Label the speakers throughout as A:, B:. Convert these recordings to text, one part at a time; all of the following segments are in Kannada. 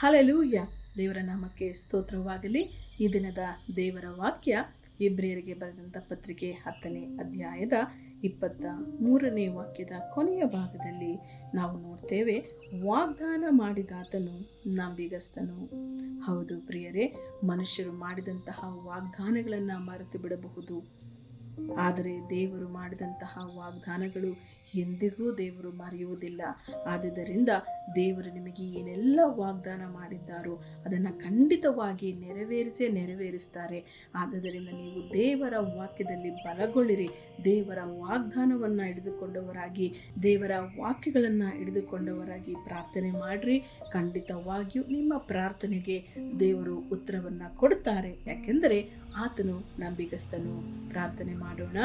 A: ಹಲ್ಲೆಲೂಯ. ದೇವರ ನಾಮಕ್ಕೆ ಸ್ತೋತ್ರವಾಗಲಿ. ಈ ದಿನದ ದೇವರ ವಾಕ್ಯ ಇಬ್ರಿಯರಿಗೆ ಬರೆದಂಥ ಪತ್ರಿಕೆ 10ನೇ ಅಧ್ಯಾಯದ 23ನೇ ವಾಕ್ಯದ ಕೊನೆಯ ಭಾಗದಲ್ಲಿ ನಾವು ನೋಡ್ತೇವೆ, ವಾಗ್ದಾನ ಮಾಡಿದಾತನು ನಂಬಿಗಸ್ತನು. ಹೌದು ಪ್ರಿಯರೇ, ಮನುಷ್ಯರು ಮಾಡಿದಂತಹ ವಾಗ್ದಾನಗಳನ್ನು ಮರೆತು ಬಿಡಬಹುದು, ಆದರೆ ದೇವರು ಮಾಡಿದಂತಹ ವಾಗ್ದಾನಗಳು ಎಂದಿಗೂ ದೇವರು ಮರೆಯುವುದಿಲ್ಲ. ಆದುದರಿಂದ ದೇವರು ನಿಮಗೆ ಏನೆಲ್ಲ ವಾಗ್ದಾನ ಮಾಡಿದ್ದಾರೋ ಅದನ್ನು ಖಂಡಿತವಾಗಿ ನೆರವೇರಿಸ್ತಾರೆ. ಆದುದರಿಂದ ನೀವು ದೇವರ ವಾಕ್ಯದಲ್ಲಿ ಬಲಗೊಳ್ಳಿರಿ. ದೇವರ ವಾಗ್ದಾನವನ್ನು ಹಿಡಿದುಕೊಂಡವರಾಗಿ, ದೇವರ ವಾಕ್ಯಗಳನ್ನು ಹಿಡಿದುಕೊಂಡವರಾಗಿ ಪ್ರಾರ್ಥನೆ ಮಾಡಿರಿ. ಖಂಡಿತವಾಗಿಯೂ ನಿಮ್ಮ ಪ್ರಾರ್ಥನೆಗೆ ದೇವರು ಉತ್ತರವನ್ನು ಕೊಡುತ್ತಾರೆ, ಯಾಕೆಂದರೆ ಆತನು ನಂಬಿಗಸ್ತನು. ಪ್ರಾರ್ಥನೆ ಮಾಡೋಣ.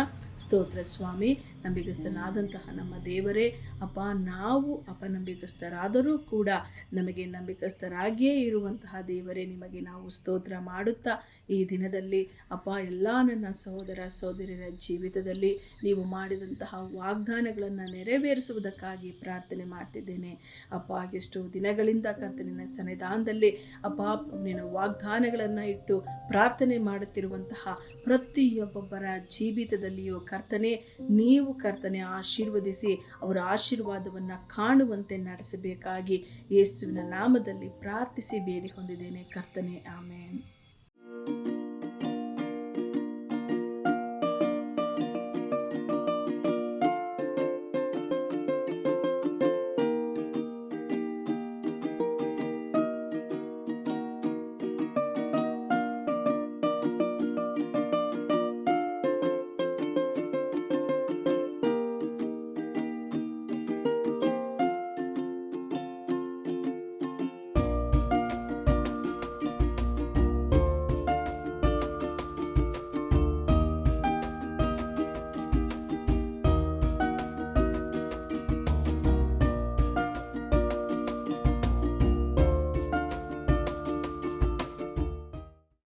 A: ಸ್ತೋತ್ರ ಸ್ವಾಮಿ, ನಂಬಿಗಸ್ತನಾದಂತಹ ನಮ್ಮ ದೇವರೇ, ಅಪ್ಪ, ನಾವು ಅಪನಂಬಿಕಸ್ಥರಾದರೂ ಕೂಡ ನಮಗೆ ನಂಬಿಕಸ್ಥರಾಗಿಯೇ ಇರುವಂತಹ ದೇವರೇ, ನಿಮಗೆ ನಾವು ಸ್ತೋತ್ರ ಮಾಡುತ್ತಾ ಈ ದಿನದಲ್ಲಿ ಅಪ್ಪ, ಎಲ್ಲ ನನ್ನ ಸಹೋದರ ಸಹೋದರಿಯರ ಜೀವಿತದಲ್ಲಿ ನೀವು ಮಾಡಿದಂತಹ ವಾಗ್ದಾನಗಳನ್ನು ನೆರವೇರಿಸುವುದಕ್ಕಾಗಿ ಪ್ರಾರ್ಥನೆ ಮಾಡ್ತಿದ್ದೇನೆ. ಅಪ್ಪ, ಎಷ್ಟು ದಿನಗಳಿಂದ ಕರ್ತನಿನ ಸನ್ನಿಧಾನದಲ್ಲಿ ಅಪ್ಪ ನಿನ್ನ ವಾಗ್ದಾನಗಳನ್ನು ಇಟ್ಟು ಪ್ರಾರ್ಥನೆ ಮಾಡುತ್ತಿರುವಂತಹ ಪ್ರತಿಯೊಬ್ಬೊಬ್ಬರ ಜೀವಿತದಲ್ಲಿಯೂ ಕರ್ತನೆ, ನೀವು ಕರ್ತನೆ ಆಶೀರ್ವದಿಸಿ ಅವರ ಆಶೀರ್ವಾದವನ್ನು ಕಾಣುವಂತೆ ನಡೆಸಬೇಕಾಗಿ ಯೇಸುವಿನ ನಾಮದಲ್ಲಿ ಪ್ರಾರ್ಥಿಸಿ ಬೇಡಿ ಹೊಂದಿದ್ದೇನೆ ಕರ್ತನೆ, ಆಮೆನ್.